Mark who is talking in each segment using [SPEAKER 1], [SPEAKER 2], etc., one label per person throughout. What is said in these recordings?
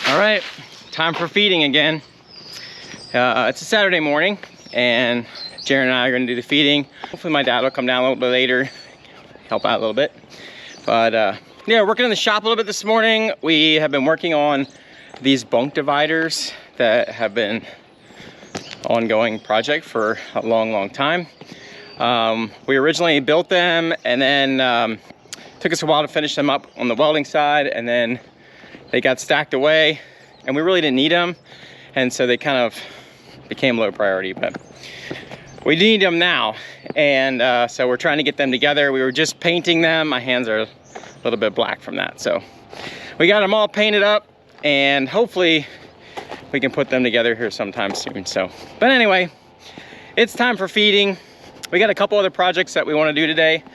[SPEAKER 1] All right, time for feeding again. It's a Saturday morning and Jaron and I are gonna do the feeding. Hopefully my dad will come down a little bit later, help out a little bit. But yeah, working in the shop a little bit this morning. We have been working on these bunk dividers that have been ongoing project for a long time. We originally built them and then took us a while to finish them up on the welding side, and then they got stacked away and we really didn't need them, and so they kind of became low priority, but we need them now. And so we're trying to get them together. We were just painting them. My hands are a little bit black from that, so we got them all painted up and hopefully we can put them together here sometime soon. So, but anyway, it's time for feeding. We got a couple other projects that we want to do today,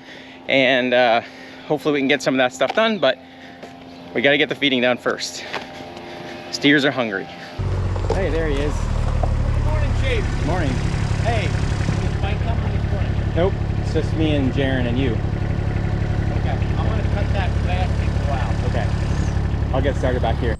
[SPEAKER 1] and hopefully we can get some of that stuff done, but we got to get the feeding done first. Steers are hungry. Hey, there he is.
[SPEAKER 2] Good morning, Chief.
[SPEAKER 1] Good morning.
[SPEAKER 2] Hey, is Mike coming this morning?
[SPEAKER 1] Nope, it's just me and Jaron and you.
[SPEAKER 2] Okay, I'm gonna cut that plastic out.
[SPEAKER 1] Okay, I'll get started back here.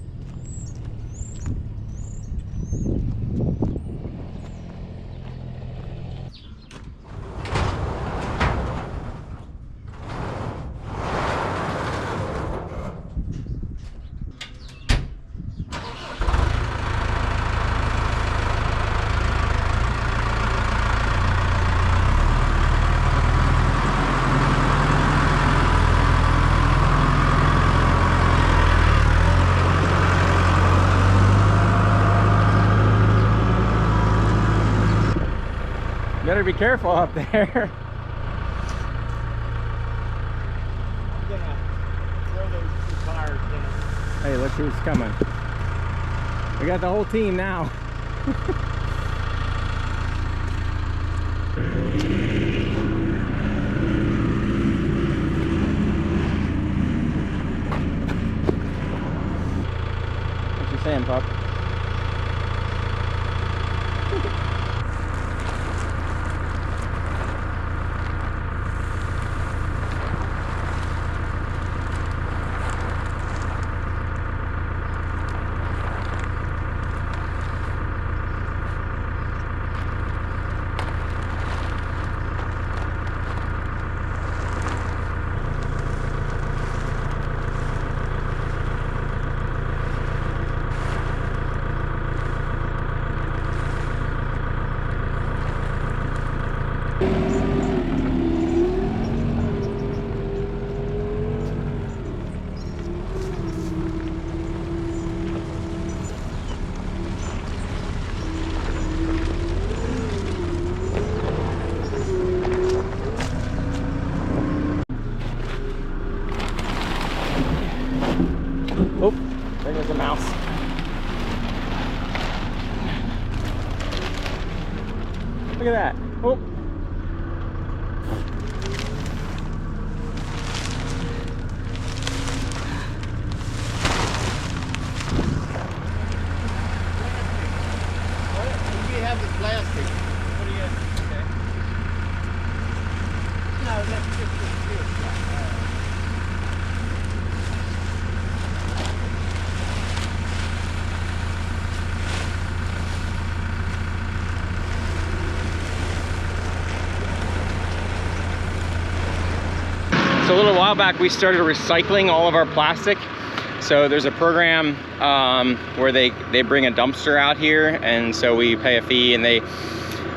[SPEAKER 1] Better be careful up there.
[SPEAKER 2] I'm gonna throw those two tires down.
[SPEAKER 1] Hey, look who's coming. We got the whole team now. What you saying, pup? Oh, there goes a mouse. Look at that. Oh.
[SPEAKER 2] You have the plastic. What do you have? Okay. No, that's just the steel stuff.
[SPEAKER 1] So a little while back we started recycling all of our plastic. So there's a program where they bring a dumpster out here, and so we pay a fee, and they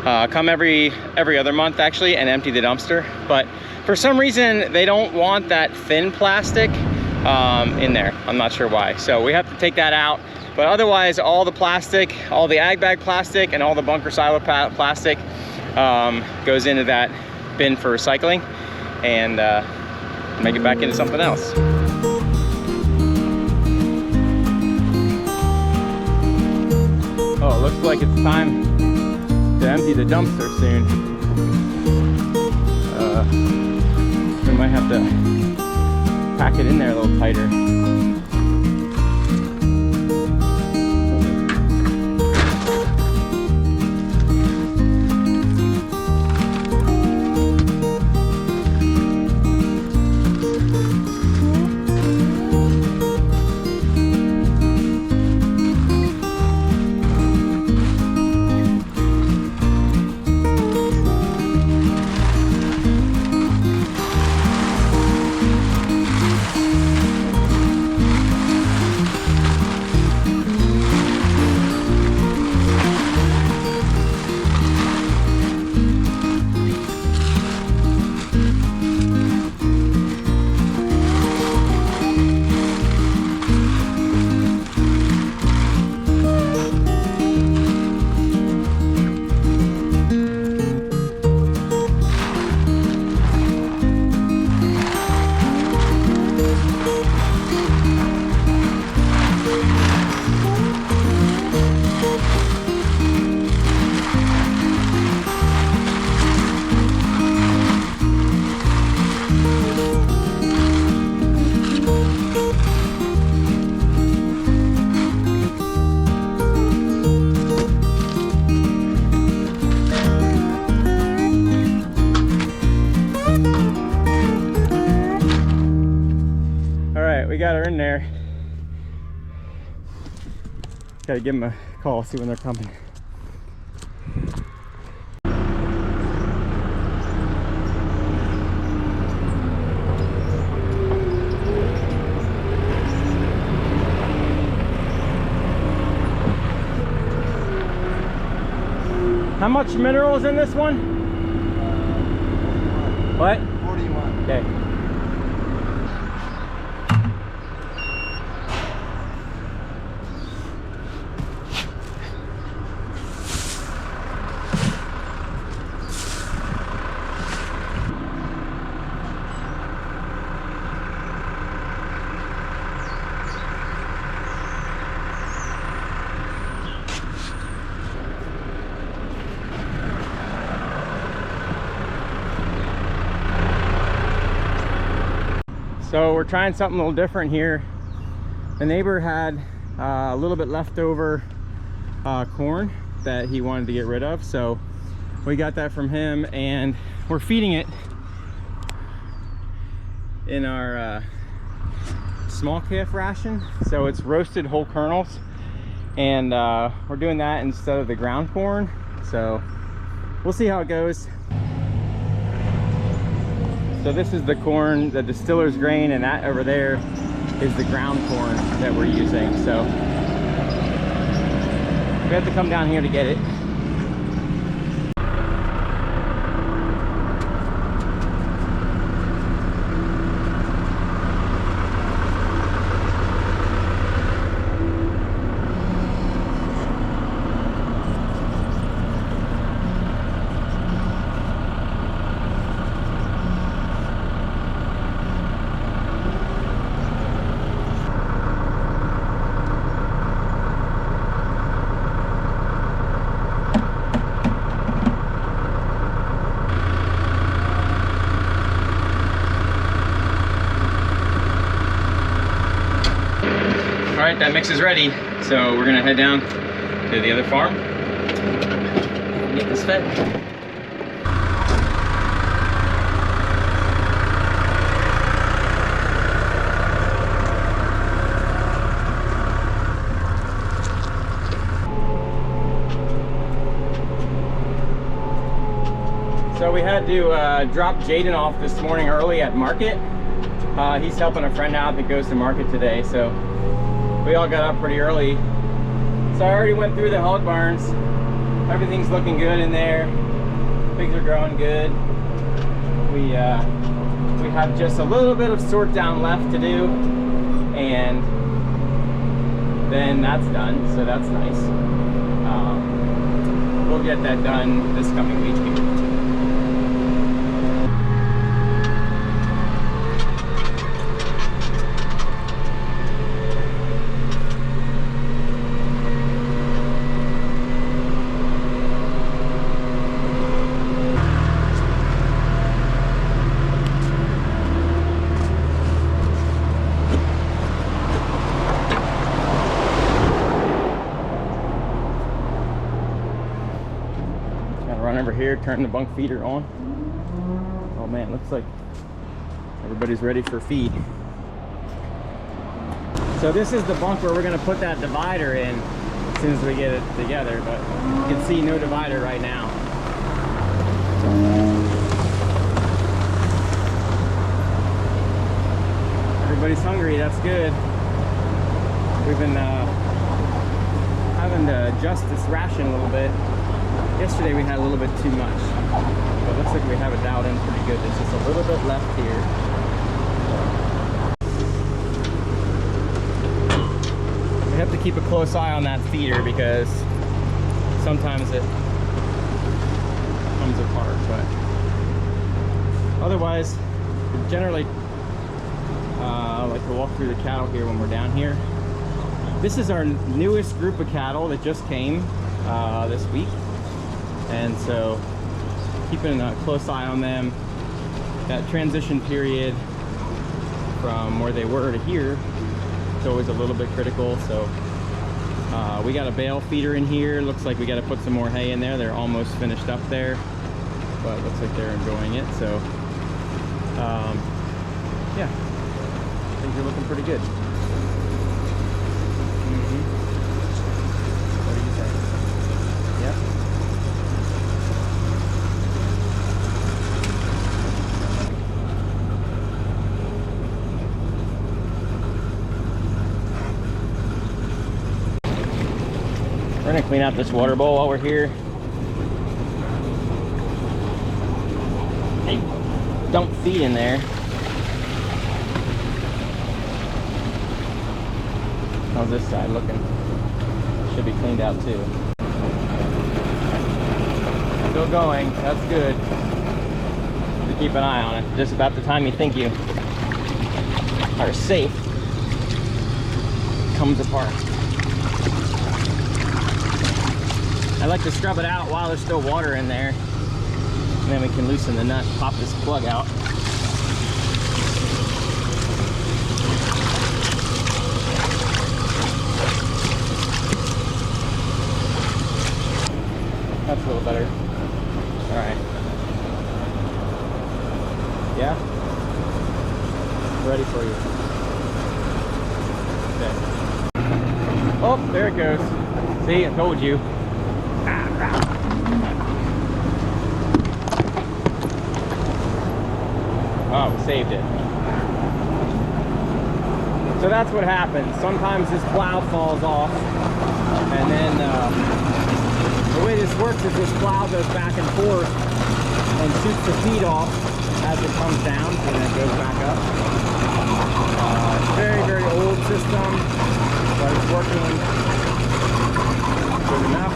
[SPEAKER 1] come every other month actually and empty the dumpster. But for some reason they don't want that thin plastic in there. I'm not sure why. So we have to take that out. But otherwise, all the plastic, all the ag bag plastic and all the bunker silo plastic goes into that bin for recycling, and make it back into something else. Oh, it looks like it's time to empty the dumpster soon. We might have to pack it in there a little tighter. they're in there. Gotta give them a call, see when they're coming. How much mineral is in this one? What?
[SPEAKER 2] 41.
[SPEAKER 1] Okay. So we're trying something a little different here. The neighbor had a little bit leftover corn that he wanted to get rid of, so we got that from him and we're feeding it in our small calf ration. So it's roasted whole kernels, and we're doing that instead of the ground corn, so we'll see how it goes. So this is the corn, the distiller's grain, and that over there is the ground corn that we're using. So we have to come down here to get it. All right, that mix is ready. So we're gonna head down to the other farm and get this fed. So we had to drop Jaden off this morning early at market. He's helping a friend out that goes to market today, so we all got up pretty early. So I already went through the hog barns. Everything's looking good in there. Pigs are growing good. We have just a little bit of sort down left to do, and then that's done, so that's nice. We'll get that done this coming week. Run over here, turn the bunk feeder on. Oh man, looks like everybody's ready for feed. So this is the bunk where we're gonna put that divider in as soon as we get it together, but you can see no divider right now. Everybody's hungry, that's good. We've been having to adjust this ration a little bit. Yesterday we had a little bit too much, but it looks like we have it dialed in pretty good. There's just a little bit left here. We have to keep a close eye on that feeder because sometimes it comes apart, but otherwise, generally I like to walk through the cattle here when we're down here. This is our newest group of cattle that just came this week. And so keeping a close eye on them. That transition period from where they were to here is always a little bit critical. So we got a bale feeder in here. Looks like we got to put some more hay in there. They're almost finished up there, but it looks like they're enjoying it. So yeah, things are looking pretty good. We're gonna clean out this water bowl while we're here. They don't feed in there. How's this side looking? Should be cleaned out too. Still going, that's good. To keep an eye on it. Just about the time you think you are safe, it comes apart. I like to scrub it out while there's still water in there. And then we can loosen the nut, pop this plug out. That's a little better. All right. Yeah? Ready for you. Okay. Oh, there it goes. See, I told you. Oh, we saved it. So that's what happens. Sometimes this plow falls off, and then the way this works is this plow goes back and forth and shoots the feed off as it comes down, and then it goes back up. Very, very old system, but it's working good enough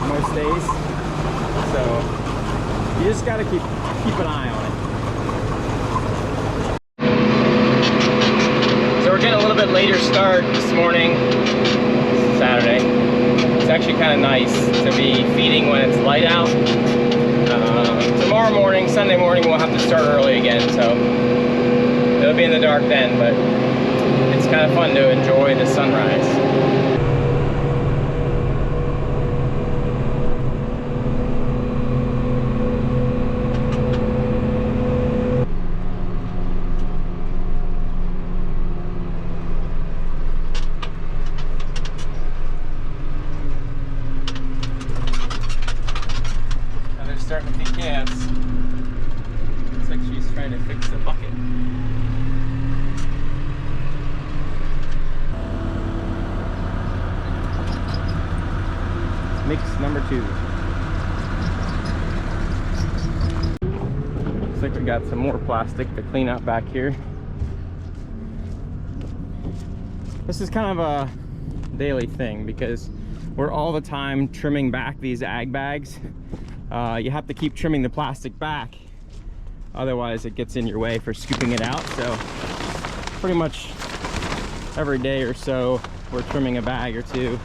[SPEAKER 1] most days. So you just got to keep an eye on it. So we're getting a little bit later start this morning, Saturday. It's actually kind of nice to be feeding when it's light out. Tomorrow morning, Sunday morning, we'll have to start early again, so it'll be in the dark then, but it's kind of fun to enjoy the sunrise. Starting to feed calves. Looks like she's trying to fix the bucket. Mix number 2. Looks like we got some more plastic to clean up back here. This is kind of a daily thing because we're all the time trimming back these ag bags. You have to keep trimming the plastic back, otherwise it gets in your way for scooping it out. So pretty much every day or so we're trimming a bag or two.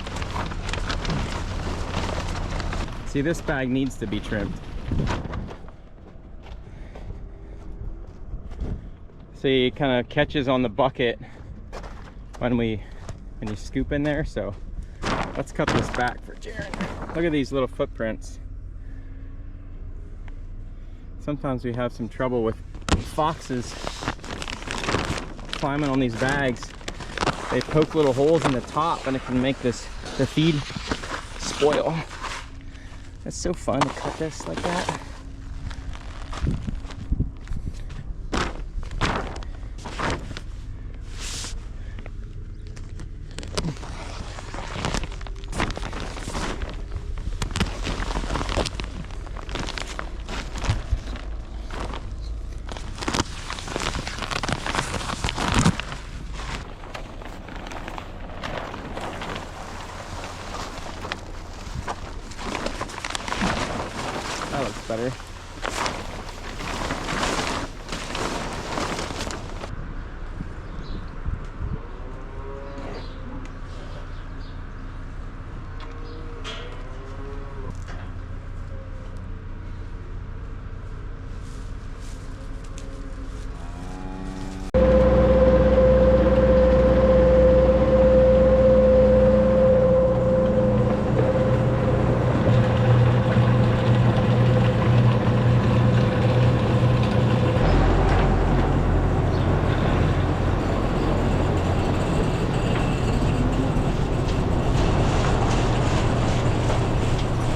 [SPEAKER 1] See, this bag needs to be trimmed. See, it kind of catches on the bucket when you scoop in there. So let's cut this back for Jaren. Look at these little footprints. Sometimes we have some trouble with foxes climbing on these bags. They poke little holes in the top and it can make the feed spoil. It's so fun to cut this like that. That looks better.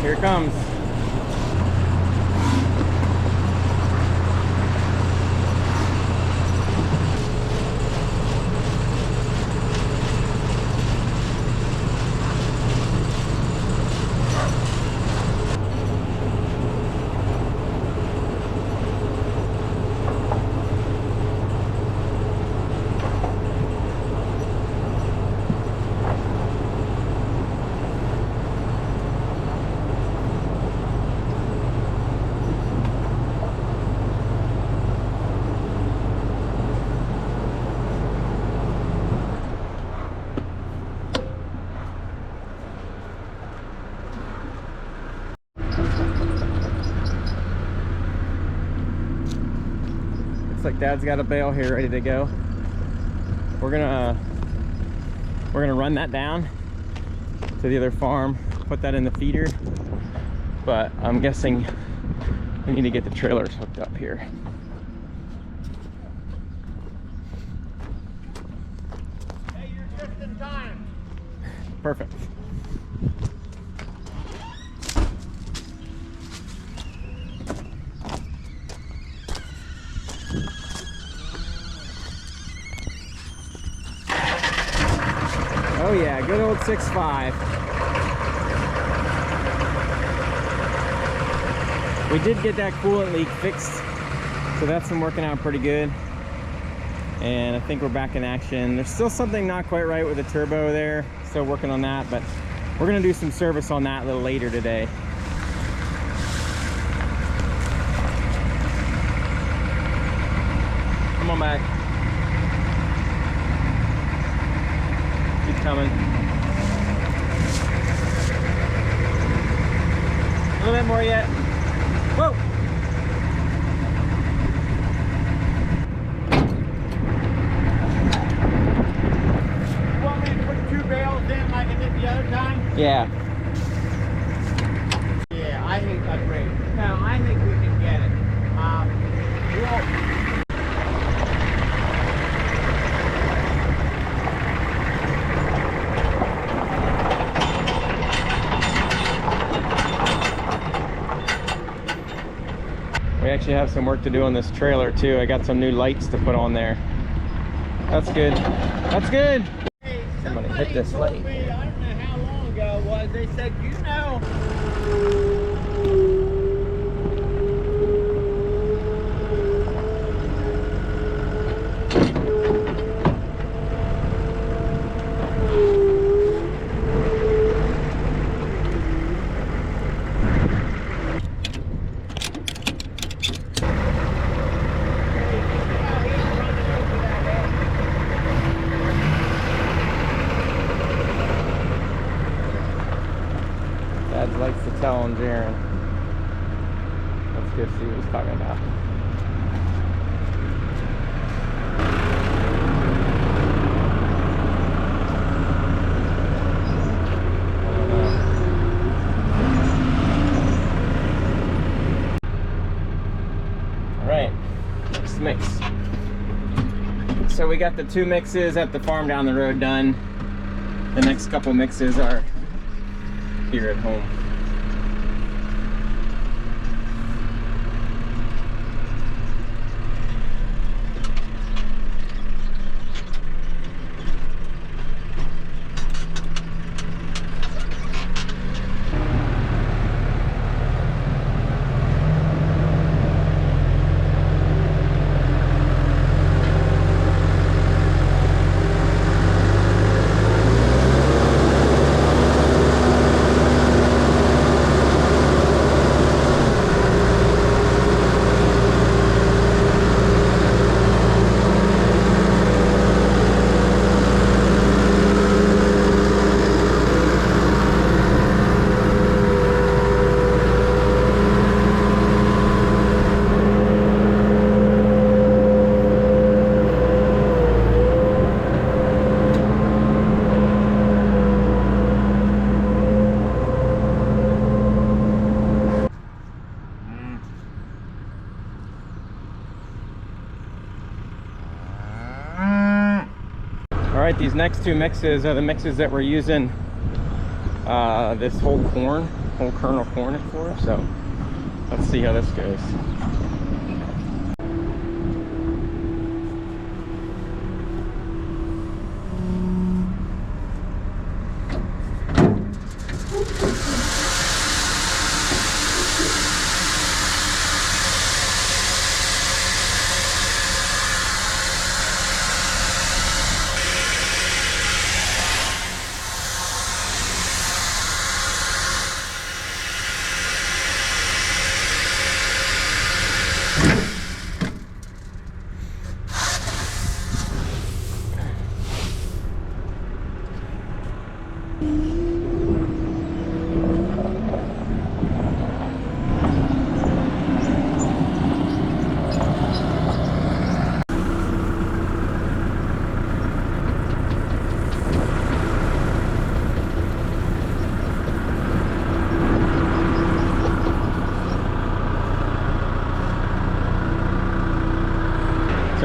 [SPEAKER 1] Here it comes. Dad's got a bale here ready to go. We're gonna run that down to the other farm, put that in the feeder, but I'm guessing we need to get the trailers hooked up here.
[SPEAKER 2] Hey, you're just in time.
[SPEAKER 1] Perfect. Oh yeah, good old 6.5. We did get that coolant leak fixed, so that's been working out pretty good. And I think we're back in action. There's still something not quite right with the turbo there. Still working on that, but we're gonna do some service on that a little later today. Come on back. Keep coming. A little bit more yet. Whoa!
[SPEAKER 2] You want me to put 2 bales in like I did the other time?
[SPEAKER 1] Yeah.
[SPEAKER 2] Yeah, I think that's great. Now, I think we can get it. Well,
[SPEAKER 1] we actually have some work to do on this trailer too. I got some new lights to put on there. That's good. That's good.
[SPEAKER 2] hey,
[SPEAKER 1] Somebody
[SPEAKER 2] somebody
[SPEAKER 1] hit this
[SPEAKER 2] told
[SPEAKER 1] light.
[SPEAKER 2] me, I don't know how long ago it was, they said, you know,
[SPEAKER 1] Dad likes to tell on Jaren. Let's go see what he's talking about. Alright, next mix. So we got the 2 mixes at the farm down the road done. The next couple mixes are here at home. Alright, these next 2 mixes are the mixes that we're using this whole kernel corn for. So let's see how this goes.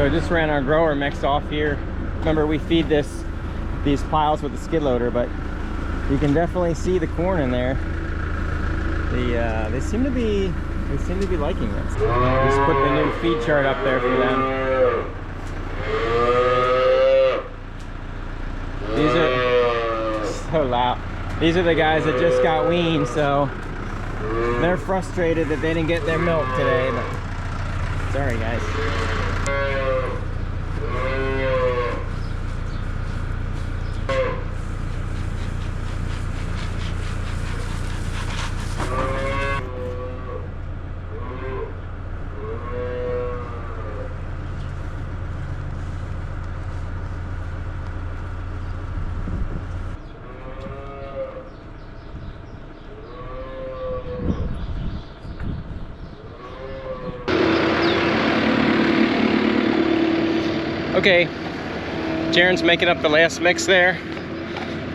[SPEAKER 1] So just ran our grower mix off here. Remember, we feed these piles with the skid loader, but you can definitely see the corn in there. They seem to be liking this. Just put the new feed chart up there for them. These are so loud. These are the guys that just got weaned, so they're frustrated that they didn't get their milk today, but sorry guys. Okay, Jaren's making up the last mix there,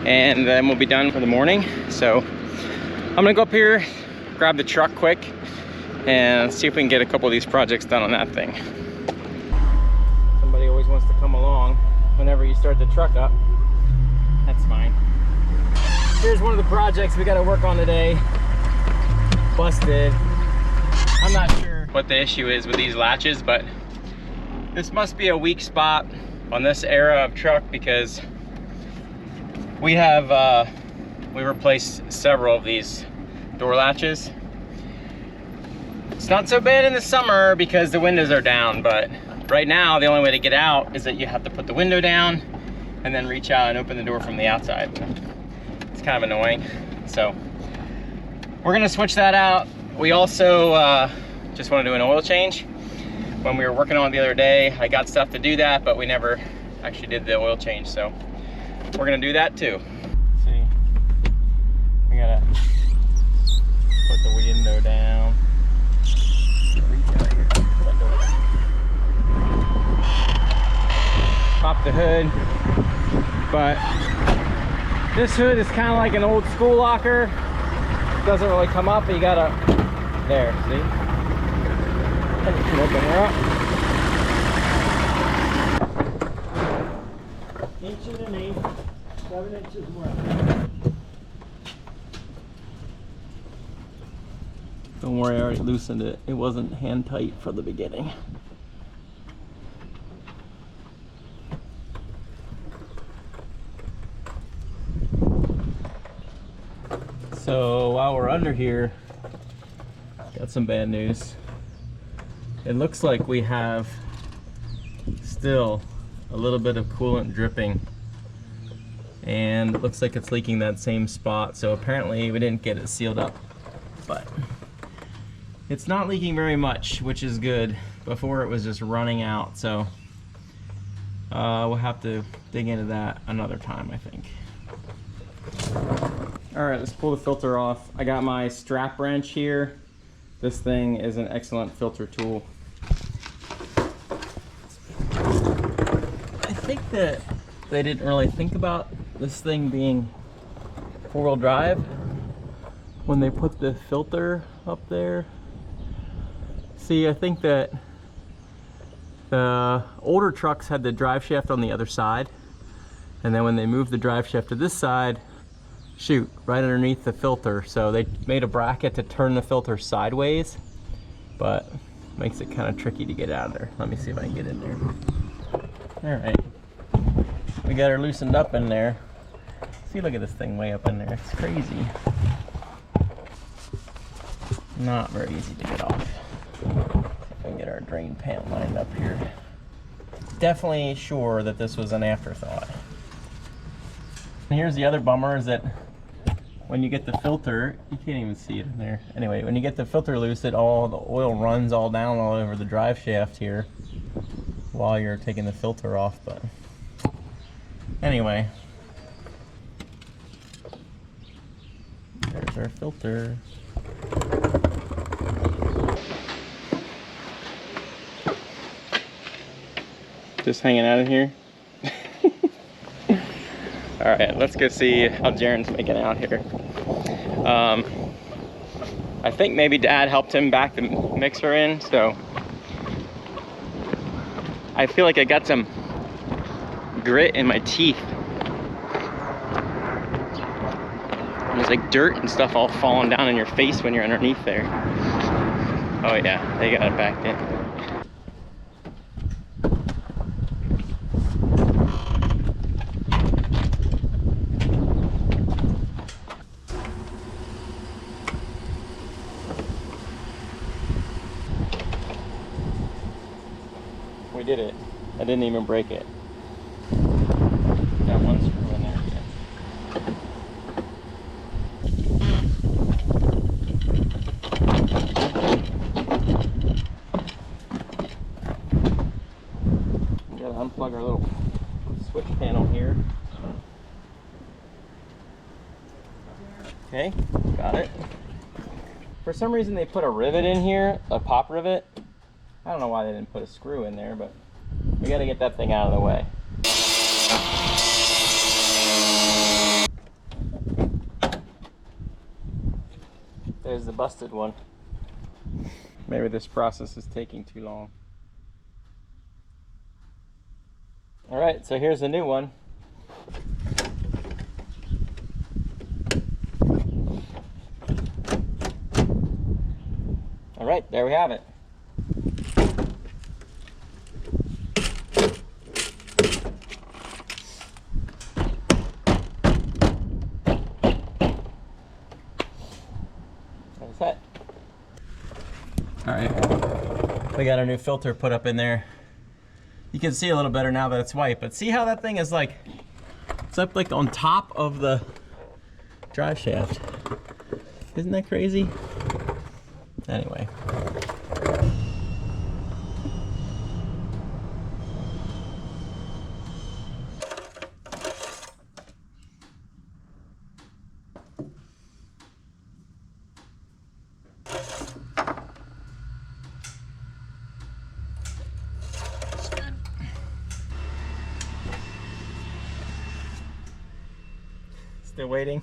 [SPEAKER 1] and then we'll be done for the morning. So I'm gonna go up here, grab the truck quick, and see if we can get a couple of these projects done on that thing. Somebody always wants to come along whenever you start the truck up. That's fine. Here's one of the projects we gotta work on today. Busted. I'm not sure what the issue is with these latches, but this must be a weak spot on this era of truck, because we have we replaced several of these door latches. It's not so bad in the summer because the windows are down, but right now the only way to get out is that you have to put the window down and then reach out and open the door from the outside. It's kind of annoying. So we're gonna switch that out. We also just want to do an oil change. When we were working on it the other day, I got stuff to do that, but we never actually did the oil change, so we're gonna do that too. See, we gotta put the window down. Pop the hood, but this hood is kind of like an old school locker. Doesn't really come up, but you gotta, there, see? And you can open her up. Inch and an eighth, 7 inches more. Don't worry, I already loosened it. It wasn't hand tight for the beginning. So while we're under here, got some bad news. It looks like we have still a little bit of coolant dripping, and it looks like it's leaking that same spot. So apparently we didn't get it sealed up, but it's not leaking very much, which is good. Before it was just running out, so we'll have to dig into that another time, I think. All right, let's pull the filter off. I got my strap wrench here. This thing is an excellent filter tool. I think that they didn't really think about this thing being four-wheel drive when they put the filter up there. See, I think that the older trucks had the drive shaft on the other side, and then when they moved the drive shaft to this side, shoot, right underneath the filter. So they made a bracket to turn the filter sideways, but makes it kind of tricky to get out of there. Let me see if I can get in there. All right, we got her loosened up in there. See, look at this thing way up in there. It's crazy. Not very easy to get off. See if I can get our drain pan lined up here. Definitely sure that this was an afterthought. And here's the other bummer, is that when you get the filter, you can't even see it in there. Anyway, when you get the filter loose, all the oil runs all down all over the drive shaft here while you're taking the filter off. But anyway, there's our filter. Just hanging out in here. All right, let's go see how Jaren's making out here. I think maybe Dad helped him back the mixer in, so I feel like I got some grit in my teeth. There's like dirt and stuff all falling down in your face when you're underneath there. Oh yeah, they got it backed in. We did it. I didn't even break it. Got one screw in there again. We gotta unplug our little switch panel here. Okay, got it. For some reason they put a rivet in here, a pop rivet. I don't know why they didn't put a screw in there, but we gotta get that thing out of the way. There's the busted one. Maybe this process is taking too long. All right, so here's the new one. All right, there we have it. That's that. All right, we got our new filter put up in there. You can see a little better now that it's white, but see how that thing is like, it's up like on top of the drive shaft. Isn't that crazy? Anyway. Still waiting.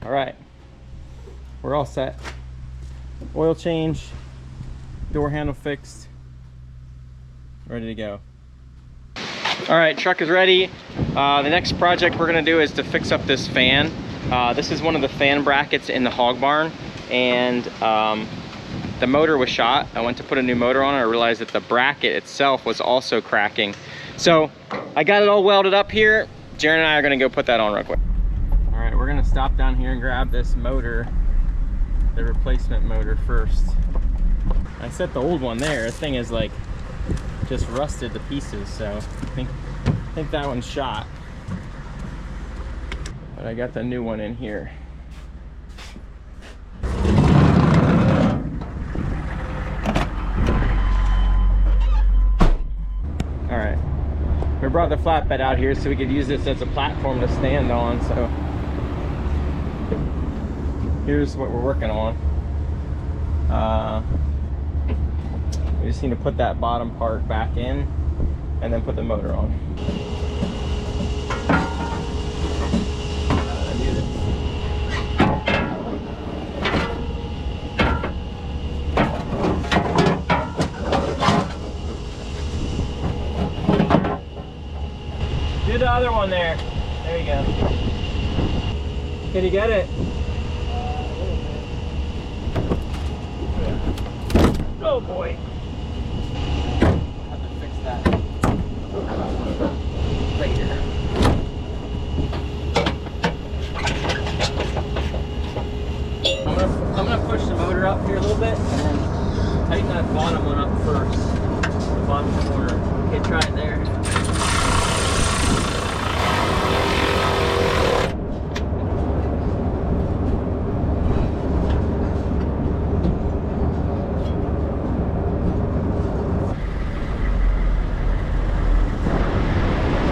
[SPEAKER 1] All right, we're all set. Oil change, door handle fixed, ready to go. All right, truck is ready. The next project we're gonna do is to fix up this fan. This is one of the fan brackets in the hog barn, and the motor was shot. I went to put a new motor on it. I realized that the bracket itself was also cracking. So I got it all welded up here. Jaron and I are gonna go put that on real quick. All right, we're gonna stop down here and grab this motor, the replacement motor first. I set the old one there. This thing is like just rusted to pieces, so I think that one's shot. But I got the new one in here. All right. We brought the flatbed out here so we could use this as a platform to stand on, so here's what we're working on. We just need to put that bottom part back in and then put the motor on. Do the other one there. There you go. Can you get it? Oh boy. I have to fix that later. I'm gonna push the motor up here a little bit and then tighten that bottom one up first. The bottom corner. Okay, try it there.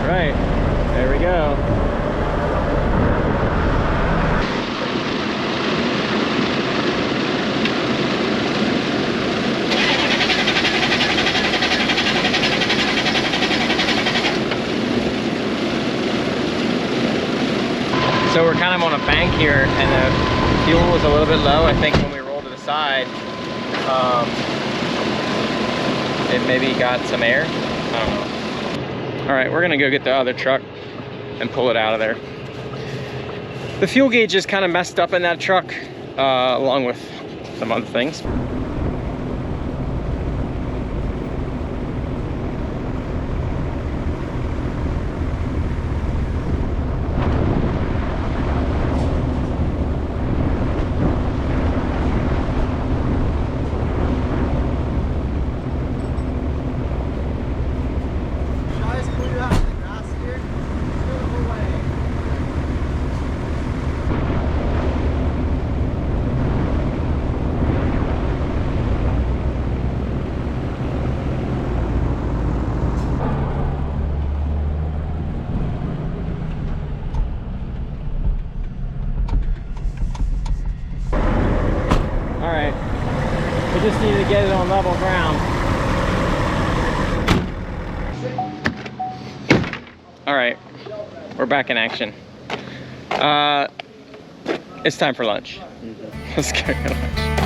[SPEAKER 1] Right, there we go. So we're kind of on a bank here, and the fuel was a little bit low, I think, when we rolled to the side. it maybe got some air. I don't know. All right, we're gonna go get the other truck and pull it out of there. The fuel gauge is kind of messed up in that truck, along with some other things. We just need to get it on level ground. All right, we're back in action. It's time for lunch. Let's go to lunch.